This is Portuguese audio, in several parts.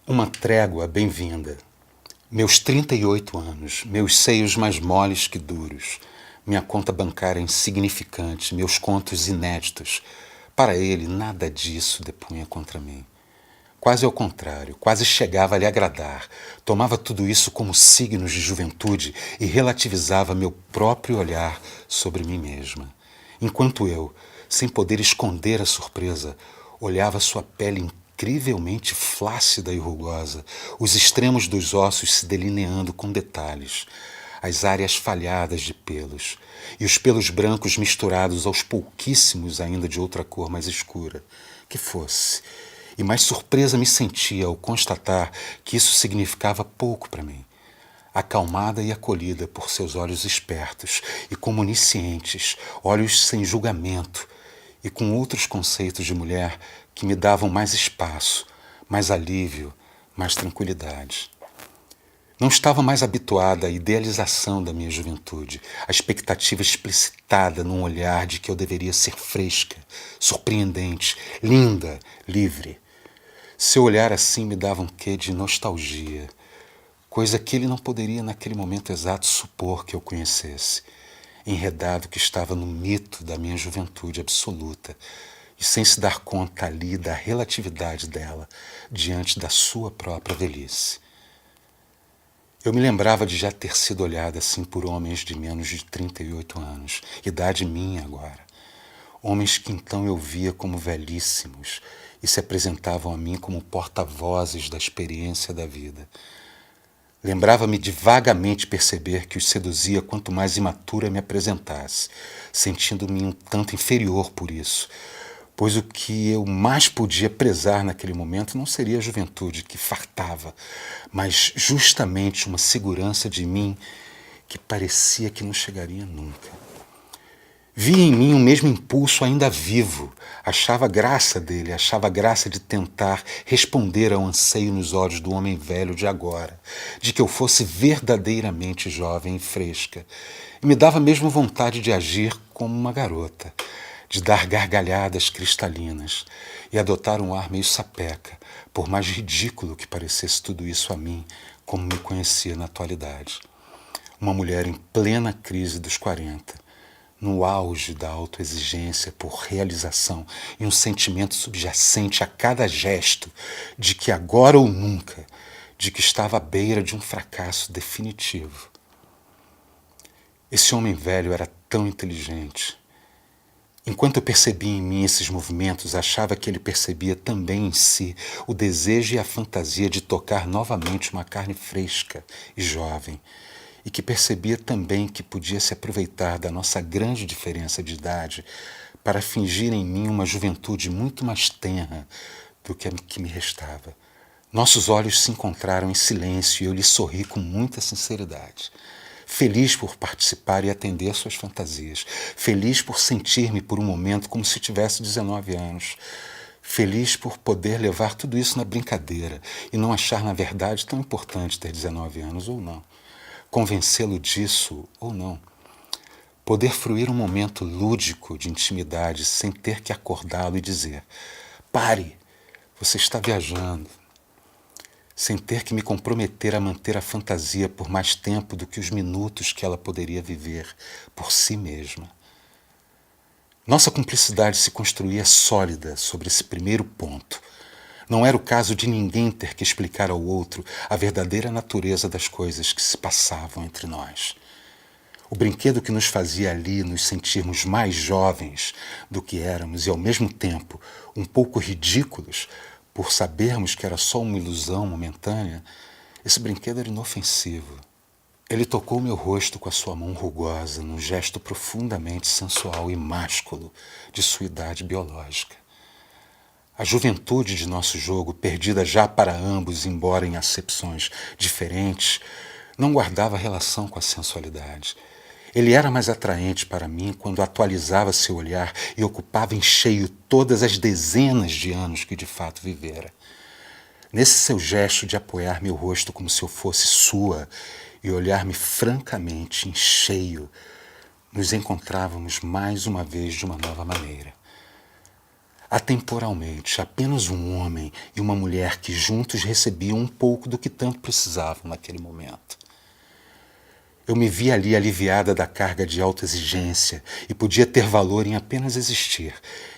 Uma trégua bem-vinda. Meus 38 anos, meus seios mais moles que duros, minha conta bancária insignificante, meus contos inéditos. Para ele, nada disso depunha contra mim. Quase ao contrário, quase chegava a lhe agradar. Tomava tudo isso como signos de juventude e relativizava meu próprio olhar sobre mim mesma. Enquanto eu, sem poder esconder a surpresa, olhava sua pele incrivelmente flácida e rugosa, os extremos dos ossos se delineando com detalhes, as áreas falhadas de pelos, e os pelos brancos misturados aos pouquíssimos ainda de outra cor mais escura, que fosse. E mais surpresa me sentia ao constatar que isso significava pouco para mim. Acalmada e acolhida por seus olhos espertos e como oniscientes, olhos sem julgamento, e com outros conceitos de mulher que me davam mais espaço, mais alívio, mais tranquilidade. Não estava mais habituada à idealização da minha juventude, à expectativa explicitada num olhar de que eu deveria ser fresca, surpreendente, linda, livre. Seu olhar assim me dava um quê de nostalgia, coisa que ele não poderia naquele momento exato supor que eu conhecesse, enredado que estava no mito da minha juventude absoluta e sem se dar conta ali da relatividade dela diante da sua própria velhice. Eu me lembrava de já ter sido olhada assim por homens de menos de 38 anos, idade minha agora. Homens que então eu via como velhíssimos e se apresentavam a mim como porta-vozes da experiência da vida. Lembrava-me de vagamente perceber que os seduzia quanto mais imatura me apresentasse, sentindo-me um tanto inferior por isso, pois o que eu mais podia prezar naquele momento não seria a juventude que fartava, mas justamente uma segurança de mim que parecia que não chegaria nunca. Via em mim o mesmo impulso ainda vivo, achava graça dele, achava graça de tentar responder ao anseio nos olhos do homem velho de agora, de que eu fosse verdadeiramente jovem e fresca, e me dava mesmo vontade de agir como uma garota, de dar gargalhadas cristalinas e adotar um ar meio sapeca, por mais ridículo que parecesse tudo isso a mim, como me conhecia na atualidade. Uma mulher em plena crise dos 40, no auge da autoexigência por realização e um sentimento subjacente a cada gesto de que agora ou nunca, de que estava à beira de um fracasso definitivo. Esse homem velho era tão inteligente. Enquanto eu percebia em mim esses movimentos, achava que ele percebia também em si o desejo e a fantasia de tocar novamente uma carne fresca e jovem, e que percebia também que podia se aproveitar da nossa grande diferença de idade para fingir em mim uma juventude muito mais tenra do que a que me restava. Nossos olhos se encontraram em silêncio e eu lhe sorri com muita sinceridade. Feliz por participar e atender suas fantasias. Feliz por sentir-me por um momento como se tivesse 19 anos. Feliz por poder levar tudo isso na brincadeira e não achar, na verdade, tão importante ter 19 anos ou não. Convencê-lo disso ou não. Poder fruir um momento lúdico de intimidade sem ter que acordá-lo e dizer: pare, você está viajando. Sem ter que me comprometer a manter a fantasia por mais tempo do que os minutos que ela poderia viver por si mesma. Nossa cumplicidade se construía sólida sobre esse primeiro ponto. Não era o caso de ninguém ter que explicar ao outro a verdadeira natureza das coisas que se passavam entre nós. O brinquedo que nos fazia ali nos sentirmos mais jovens do que éramos e, ao mesmo tempo, um pouco ridículos por sabermos que era só uma ilusão momentânea, esse brinquedo era inofensivo. Ele tocou meu rosto com a sua mão rugosa, num gesto profundamente sensual e másculo de sua idade biológica. A juventude de nosso jogo, perdida já para ambos, embora em acepções diferentes, não guardava relação com a sensualidade. Ele era mais atraente para mim quando atualizava seu olhar e ocupava em cheio todas as dezenas de anos que de fato vivera. Nesse seu gesto de apoiar meu rosto como se eu fosse sua e olhar-me francamente em cheio, nos encontrávamos mais uma vez de uma nova maneira. Atemporalmente, apenas um homem e uma mulher que juntos recebiam um pouco do que tanto precisavam naquele momento. Eu me vi ali aliviada da carga de autoexigência e podia ter valor em apenas existir,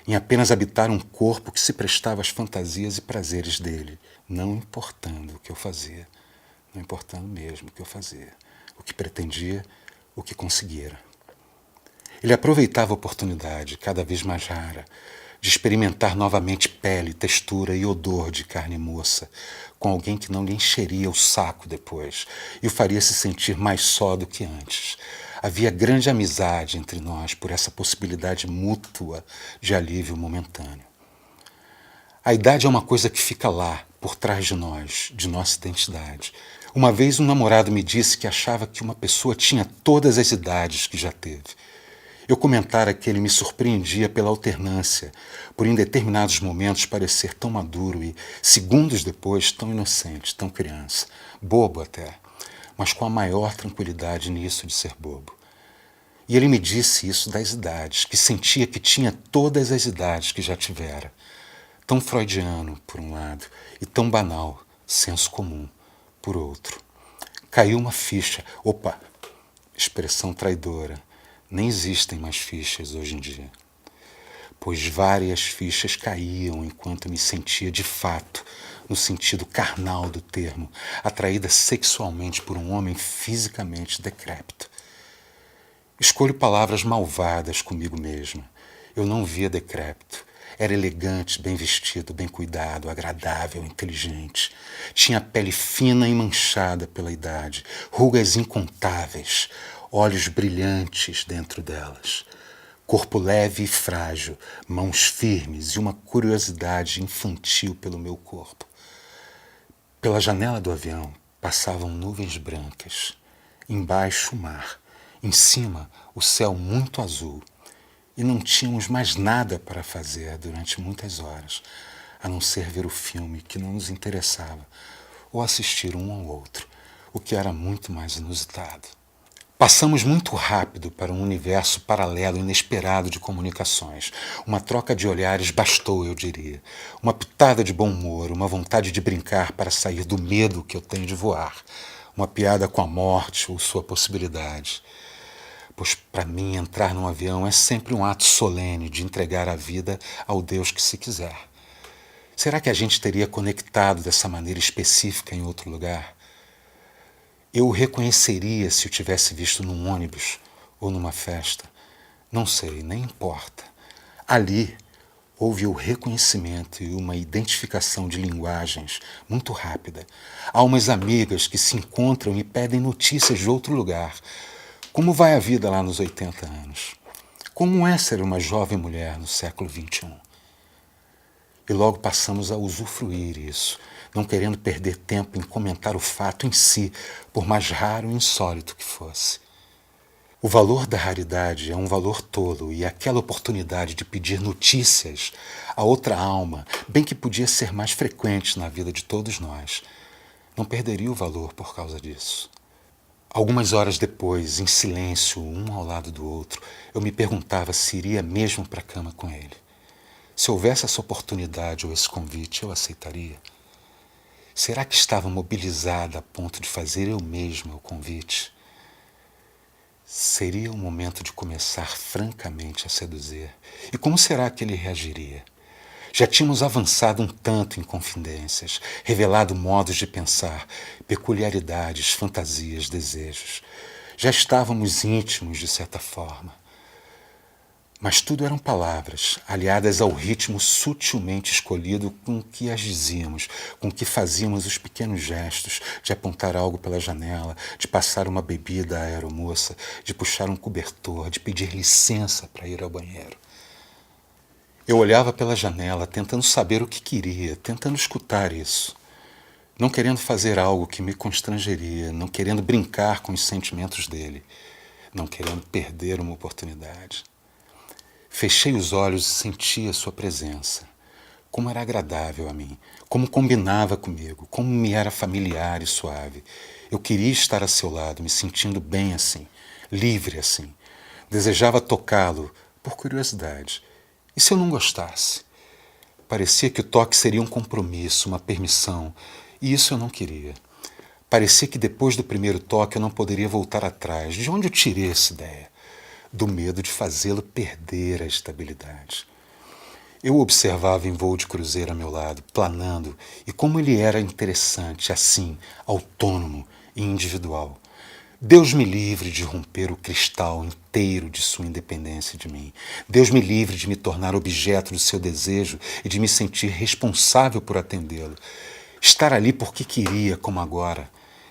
em apenas habitar um corpo que se prestava às fantasias e prazeres dele, não importando o que eu fazia, não importando mesmo o que eu fazia, o que pretendia, o que conseguira. Ele aproveitava a oportunidade, cada vez mais rara, de experimentar novamente pele, textura e odor de carne moça, com alguém que não lhe encheria o saco depois e o faria se sentir mais só do que antes. Havia grande amizade entre nós por essa possibilidade mútua de alívio momentâneo. A idade é uma coisa que fica lá, por trás de nós, de nossa identidade. Uma vez um namorado me disse que achava que uma pessoa tinha todas as idades que já teve. Eu comentara que ele me surpreendia pela alternância, por em determinados momentos parecer tão maduro e, segundos depois, tão inocente, tão criança, bobo até, mas com a maior tranquilidade nisso de ser bobo. E ele me disse isso das idades, que sentia que tinha todas as idades que já tivera. Tão freudiano, por um lado, e tão banal, senso comum, por outro. Caiu uma ficha. Opa! Expressão traidora. Nem existem mais fichas hoje em dia. Pois várias fichas caíam enquanto me sentia de fato, no sentido carnal do termo, atraída sexualmente por um homem fisicamente decrépito. Escolho palavras malvadas comigo mesma. Eu não via decrépito. Era elegante, bem vestido, bem cuidado, agradável, inteligente. Tinha a pele fina e manchada pela idade, rugas incontáveis, olhos brilhantes dentro delas. Corpo leve e frágil, mãos firmes e uma curiosidade infantil pelo meu corpo. Pela janela do avião passavam nuvens brancas. Embaixo o mar. Em cima o céu muito azul. E não tínhamos mais nada para fazer durante muitas horas, a não ser ver o filme que não nos interessava, ou assistir um ao outro, o que era muito mais inusitado. Passamos muito rápido para um universo paralelo inesperado de comunicações. Uma troca de olhares bastou, eu diria. Uma pitada de bom humor, uma vontade de brincar para sair do medo que eu tenho de voar. Uma piada com a morte ou sua possibilidade. Pois para mim entrar num avião é sempre um ato solene de entregar a vida ao Deus que se quiser. Será que a gente teria conectado dessa maneira específica em outro lugar? Eu o reconheceria se o tivesse visto num ônibus ou numa festa. Não sei, nem importa. Ali houve o reconhecimento e uma identificação de linguagens muito rápida. Almas amigas que se encontram e pedem notícias de outro lugar. Como vai a vida lá nos 80 anos? Como é ser uma jovem mulher no século XXI? E logo passamos a usufruir isso, não querendo perder tempo em comentar o fato em si, por mais raro e insólito que fosse. O valor da raridade é um valor tolo e aquela oportunidade de pedir notícias a outra alma, bem que podia ser mais frequente na vida de todos nós, não perderia o valor por causa disso. Algumas horas depois, em silêncio, um ao lado do outro, eu me perguntava se iria mesmo para a cama com ele. Se houvesse essa oportunidade ou esse convite, eu aceitaria. Será que estava mobilizada a ponto de fazer eu mesma o convite? Seria o momento de começar francamente a seduzir. E como será que ele reagiria? Já tínhamos avançado um tanto em confidências, revelado modos de pensar, peculiaridades, fantasias, desejos. Já estávamos íntimos, de certa forma. Mas tudo eram palavras, aliadas ao ritmo sutilmente escolhido com que as dizíamos, com que fazíamos os pequenos gestos, de apontar algo pela janela, de passar uma bebida à aeromoça, de puxar um cobertor, de pedir licença para ir ao banheiro. Eu olhava pela janela, tentando saber o que queria, tentando escutar isso. Não querendo fazer algo que me constrangeria, não querendo brincar com os sentimentos dele, não querendo perder uma oportunidade. Fechei os olhos e senti a sua presença. Como era agradável a mim, como combinava comigo, como me era familiar e suave. Eu queria estar a seu lado, me sentindo bem assim, livre assim. Desejava tocá-lo, por curiosidade. E se eu não gostasse? Parecia que o toque seria um compromisso, uma permissão, e isso eu não queria. Parecia que depois do primeiro toque eu não poderia voltar atrás. De onde eu tirei essa ideia? Do medo de fazê-lo perder a estabilidade. Eu o observava em voo de cruzeiro a meu lado, planando, e como ele era interessante, assim, autônomo e individual. Deus me livre de romper o cristal inteiro de sua independência de mim. Deus me livre de me tornar objeto do seu desejo e de me sentir responsável por atendê-lo. Estar ali porque queria, como agora,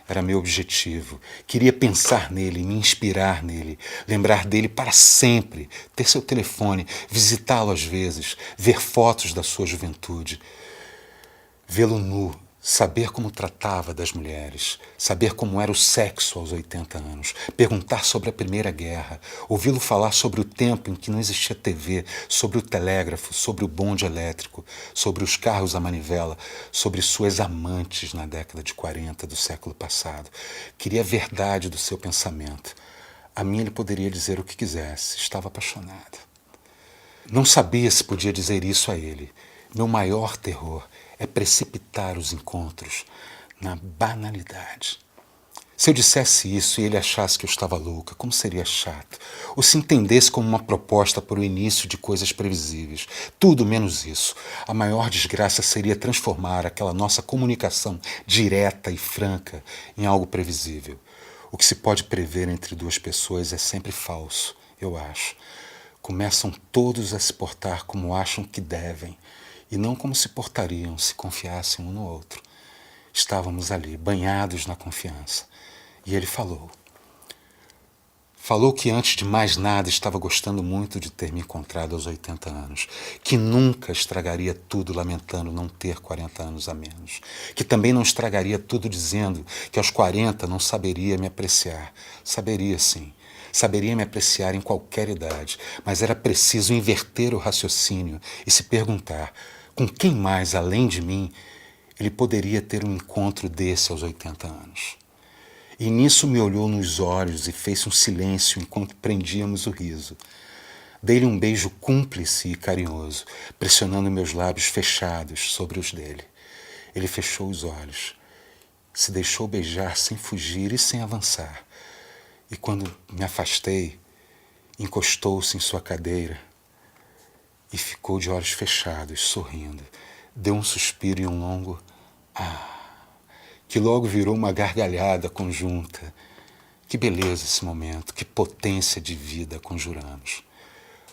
era meu objetivo. Queria pensar nele, me inspirar nele, lembrar dele para sempre, ter seu telefone, visitá-lo às vezes, ver fotos da sua juventude, vê-lo nu, saber como tratava das mulheres, saber como era o sexo aos 80 anos, perguntar sobre a Primeira Guerra, ouvi-lo falar sobre o tempo em que não existia TV, sobre o telégrafo, sobre o bonde elétrico, sobre os carros à manivela, sobre suas amantes na década de 40 do século passado. Queria a verdade do seu pensamento. A mim ele poderia dizer o que quisesse, estava apaixonado. Não sabia se podia dizer isso a ele. Meu maior terror é precipitar os encontros na banalidade. Se eu dissesse isso e ele achasse que eu estava louca, como seria chato. Ou se entendesse como uma proposta para o início de coisas previsíveis. Tudo menos isso. A maior desgraça seria transformar aquela nossa comunicação direta e franca em algo previsível. O que se pode prever entre duas pessoas é sempre falso, eu acho. Começam todos a se portar como acham que devem, e não como se portariam se confiassem um no outro. Estávamos ali, banhados na confiança. E ele falou. Falou que antes de mais nada estava gostando muito de ter me encontrado aos 80 anos, que nunca estragaria tudo lamentando não ter 40 anos a menos, que também não estragaria tudo dizendo que aos 40 não saberia me apreciar. Saberia sim. Saberia me apreciar em qualquer idade, mas era preciso inverter o raciocínio e se perguntar com quem mais, além de mim, ele poderia ter um encontro desse aos 80 anos. E nisso me olhou nos olhos e fez um silêncio enquanto prendíamos o riso. Dei-lhe um beijo cúmplice e carinhoso, pressionando meus lábios fechados sobre os dele. Ele fechou os olhos, se deixou beijar sem fugir e sem avançar. E quando me afastei, encostou-se em sua cadeira e ficou de olhos fechados, sorrindo. Deu um suspiro e um longo "ah", que logo virou uma gargalhada conjunta. Que beleza esse momento, que potência de vida conjuramos.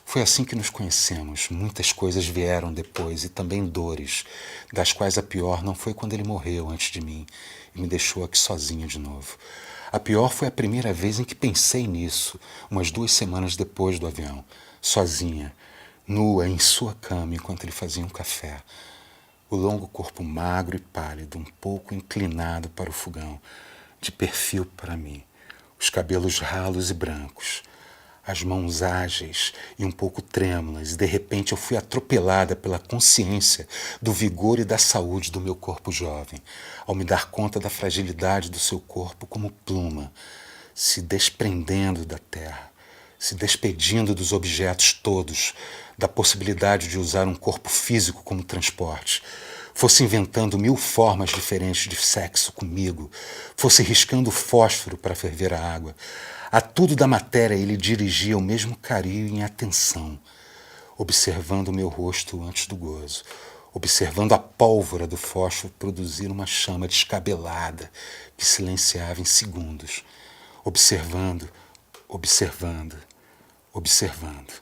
Foi assim que nos conhecemos. Muitas coisas vieram depois e também dores, das quais a pior não foi quando ele morreu antes de mim e me deixou aqui sozinha de novo. A pior foi a primeira vez em que pensei nisso, umas 2 semanas depois do avião, sozinha, nua em sua cama enquanto ele fazia um café. O longo corpo magro e pálido, um pouco inclinado para o fogão, de perfil para mim, os cabelos ralos e brancos, as mãos ágeis e um pouco trêmulas, e de repente eu fui atropelada pela consciência do vigor e da saúde do meu corpo jovem, ao me dar conta da fragilidade do seu corpo como pluma, se desprendendo da terra, se despedindo dos objetos todos, da possibilidade de usar um corpo físico como transporte, fosse inventando 1000 formas diferentes de sexo comigo, fosse riscando fósforo para ferver a água. A tudo da matéria ele dirigia o mesmo carinho e atenção, observando o meu rosto antes do gozo, observando a pólvora do fósforo produzir uma chama descabelada que silenciava em segundos, observando, observando, observando.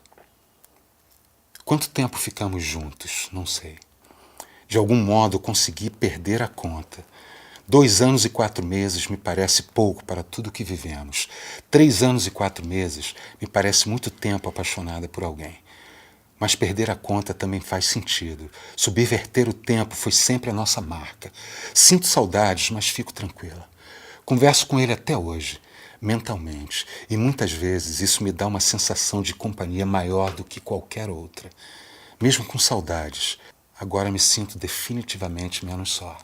Quanto tempo ficamos juntos? Não sei. De algum modo consegui perder a conta. 2 anos e 4 meses me parece pouco para tudo o que vivemos. 3 anos e 4 meses me parece muito tempo apaixonada por alguém. Mas perder a conta também faz sentido. Subverter o tempo foi sempre a nossa marca. Sinto saudades, mas fico tranquila. Converso com ele até hoje, mentalmente, e muitas vezes isso me dá uma sensação de companhia maior do que qualquer outra. Mesmo com saudades, agora me sinto definitivamente menos só.